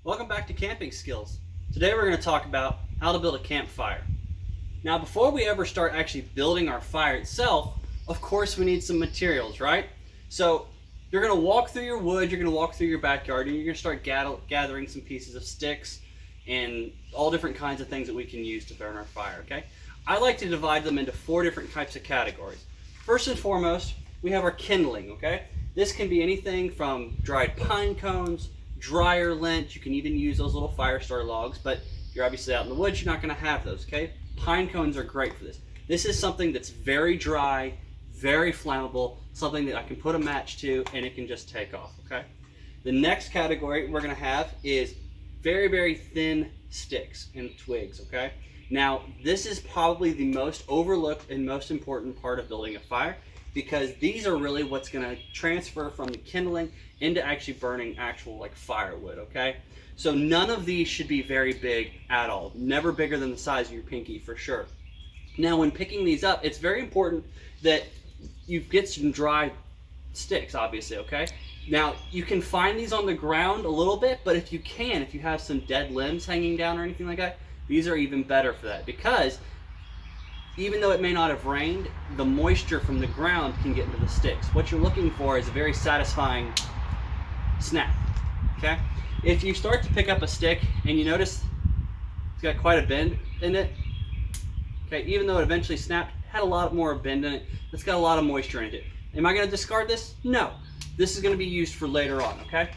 Welcome back to Camping Skills. Today we're going to talk about how to build a campfire. Now, before we ever start actually building our fire itself, of course we need some materials, right? So you're going to walk through your woods, you're going to walk through your backyard, and you're going to start gathering some pieces of sticks and all different kinds of things that we can use to burn our fire, okay? I like to divide them into 4 different types of categories. First and foremost, we have our kindling, okay? This can be anything from dried pine cones, drier lint. You can even use those little fire starter logs, but you're obviously out in the woods, you're not going to have those, okay? Pine cones are great for this. This is something that's very dry, very flammable, something that I can put a match to and it can just take off, okay? The next category we're going to have is very, very thin sticks and twigs, okay? Now, this is probably the most overlooked and most important part of building a fire, because these are really what's going to transfer from the kindling into actually burning actual like firewood, okay? So none of these should be very big at all. Never bigger than the size of your pinky for sure. Now when picking these up, it's very important that you get some dry sticks, obviously, okay? Now you can find these on the ground a little bit, but if you have some dead limbs hanging down or anything like that, these are even better for that, because even though it may not have rained, the moisture from the ground can get into the sticks. What you're looking for is a very satisfying snap, okay? If you start to pick up a stick and you notice it's got quite a bend in it, okay, even though it eventually snapped, it had a lot more bend in it, it's got a lot of moisture in it. Am I gonna discard this? No. This is gonna be used for later on, okay?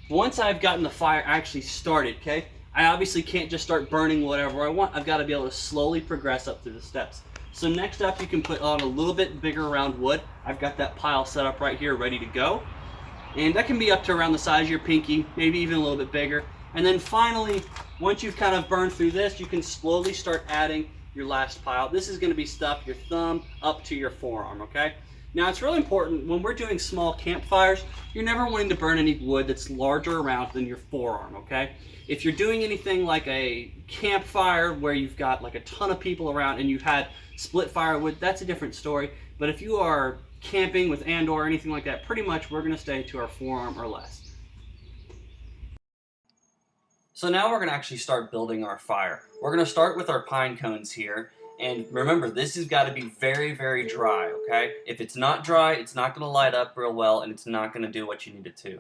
Once I've gotten the fire actually started, okay, I obviously can't just start burning whatever I want. I've got to be able to slowly progress up through the steps. So next up, you can put on a little bit bigger round wood. I've got that pile set up right here ready to go. And that can be up to around the size of your pinky, maybe even a little bit bigger. And then finally, once you've kind of burned through this, you can slowly start adding your last pile. This is going to be stuff your thumb up to your forearm, okay? Now it's really important when we're doing small campfires, you're never wanting to burn any wood that's larger around than your forearm, okay? If you're doing anything like a campfire where you've got like a ton of people around and you've had split firewood, that's a different story. But if you are camping with and/or anything like that, pretty much we're going to stay to our forearm or less. So now we're going to actually start building our fire. We're going to start with our pine cones here. And remember, this has got to be very, very dry, okay? If it's not dry, it's not going to light up real well, and it's not going to do what you need it to.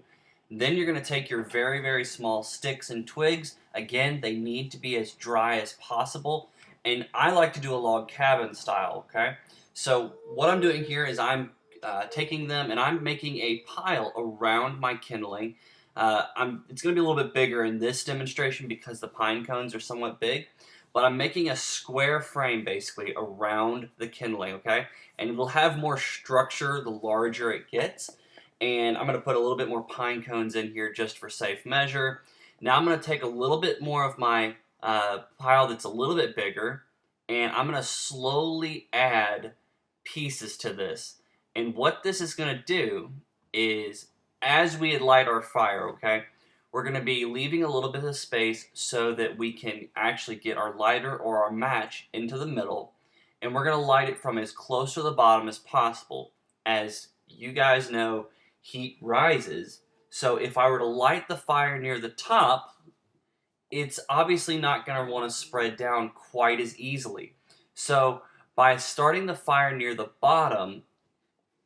Then you're going to take your very, very small sticks and twigs. Again, they need to be as dry as possible. And I like to do a log cabin style, okay? So what I'm doing here is I'm taking them and I'm making a pile around my kindling. It's going to be a little bit bigger in this demonstration because the pine cones are somewhat big. But I'm making a square frame basically around the kindling, okay? And it'll have more structure the larger it gets. And I'm going to put a little bit more pine cones in here just for safe measure. Now I'm going to take a little bit more of my pile that's a little bit bigger, and I'm going to slowly add pieces to this. And what this is going to do is, as we light our fire, okay, we're going to be leaving a little bit of space so that we can actually get our lighter or our match into the middle, and we're going to light it from as close to the bottom as possible. As you guys know, heat rises, so if I were to light the fire near the top, it's obviously not going to want to spread down quite as easily. So by starting the fire near the bottom,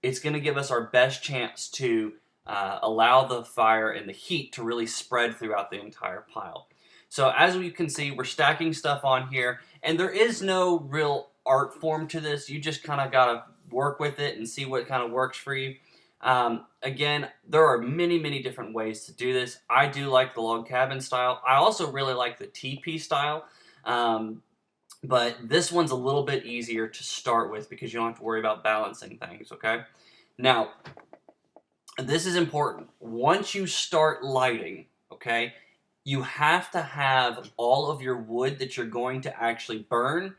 it's going to give us our best chance to allow the fire and the heat to really spread throughout the entire pile. So as you can see, we're stacking stuff on here, and there is no real art form to this. You just kind of got to work with it and see what kind of works for you. Again, there are many, many different ways to do this. I do like the log cabin style. I also really like the teepee style, but this one's a little bit easier to start with because you don't have to worry about balancing things, okay? Now, this is important. Once you start lighting, okay, you have to have all of your wood that you're going to actually burn.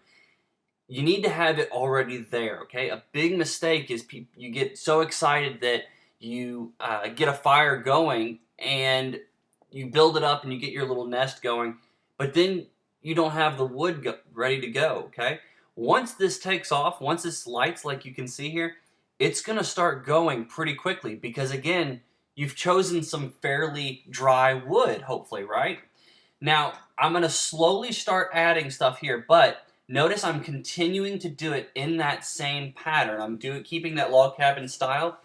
You need to have it already there, okay? A big mistake is you get so excited that you get a fire going and you build it up and you get your little nest going, but then you don't have the wood ready to go, okay? Once this takes off, once this lights like you can see here, it's going to start going pretty quickly because, again, You've chosen some fairly dry wood, hopefully, right? Now, I'm going to slowly start adding stuff here, but notice I'm continuing to do it in that same pattern. I'm keeping that log cabin style.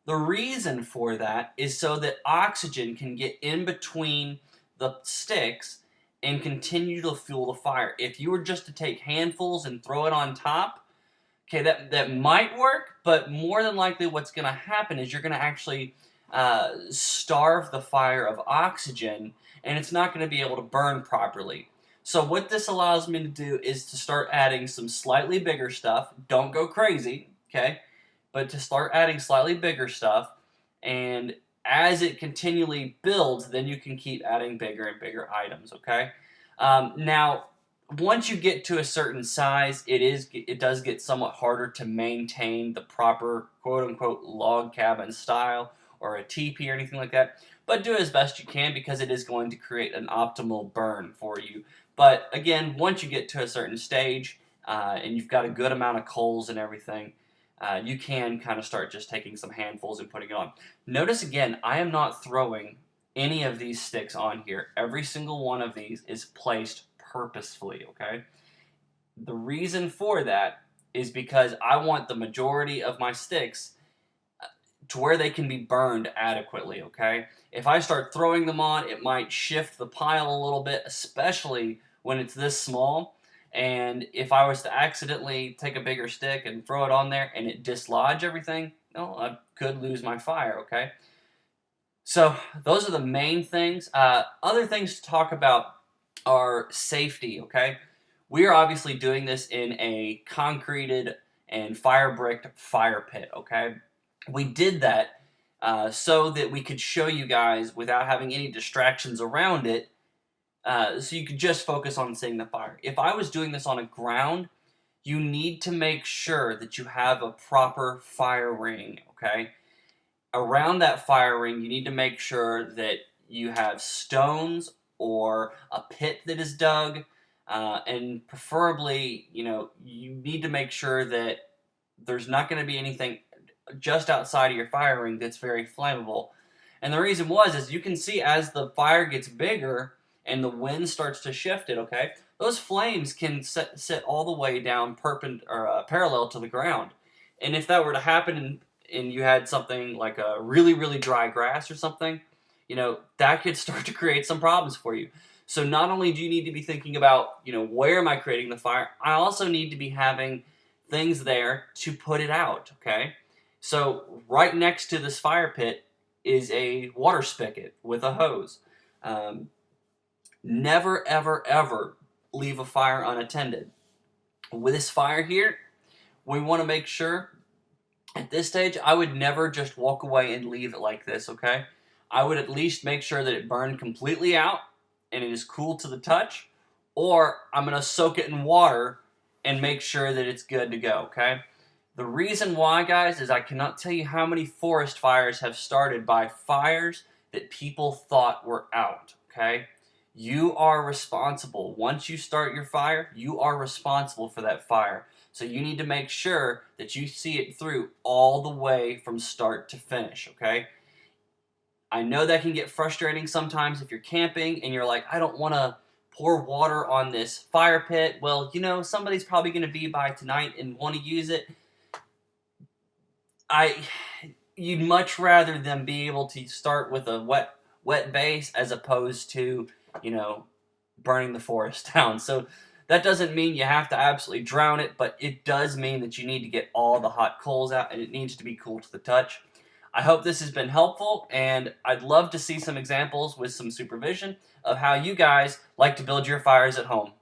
The reason for that is so that oxygen can get in between the sticks and continue to fuel the fire. If you were just to take handfuls and throw it on top, okay, that might work, but more than likely what's going to happen is you're going to actually starve the fire of oxygen, and it's not going to be able to burn properly. So what this allows me to do is to start adding some slightly bigger stuff. Don't go crazy, okay? But to start adding slightly bigger stuff, and as it continually builds, then you can keep adding bigger and bigger items, okay? Now, once you get to a certain size, it does get somewhat harder to maintain the proper quote-unquote log cabin style or a teepee or anything like that. But do it as best you can, because it is going to create an optimal burn for you. But again, once you get to a certain stage and you've got a good amount of coals and everything, you can kind of start just taking some handfuls and putting it on. Notice again, I am not throwing any of these sticks on here. Every single one of these is placed purposefully, okay? The reason for that is because I want the majority of my sticks to where they can be burned adequately, okay? If I start throwing them on, it might shift the pile a little bit, especially when it's this small. And if I was to accidentally take a bigger stick and throw it on there and it dislodge everything, well, I could lose my fire, okay? So those are the main things. Other things to talk about are safety, okay? We are obviously doing this in a concreted and fire-bricked fire pit, okay? We did that so that we could show you guys without having any distractions around it, so you could just focus on seeing the fire. If I was doing this on a ground, you need to make sure that you have a proper fire ring, okay? Around that fire ring, you need to make sure that you have stones or a pit that is dug, and preferably, you need to make sure that there's not going to be anything just outside of your fire ring that's very flammable. And the reason is you can see as the fire gets bigger and the wind starts to shift it, okay, those flames can sit all the way down parallel to the ground. And if that were to happen and you had something like a really, really dry grass or something, that could start to create some problems for you. So not only do you need to be thinking about, where am I creating the fire, I also need to be having things there to put it out, okay? So right next to this fire pit is a water spigot with a hose. Never, ever, ever leave a fire unattended. With this fire here, we want to make sure, at this stage, I would never just walk away and leave it like this, okay? I would at least make sure that it burned completely out and it is cool to the touch, or I'm going to soak it in water and make sure that it's good to go, okay? The reason why, guys, is I cannot tell you how many forest fires have started by fires that people thought were out, okay? You are responsible. Once you start your fire, you are responsible for that fire. So you need to make sure that you see it through all the way from start to finish, okay? I know that can get frustrating sometimes if you're camping and you're like, I don't want to pour water on this fire pit. Well, somebody's probably going to be by tonight and want to use it. You'd much rather them be able to start with a wet base as opposed to, burning the forest down. So that doesn't mean you have to absolutely drown it, but it does mean that you need to get all the hot coals out, and it needs to be cool to the touch. I hope this has been helpful, and I'd love to see some examples with some supervision of how you guys like to build your fires at home.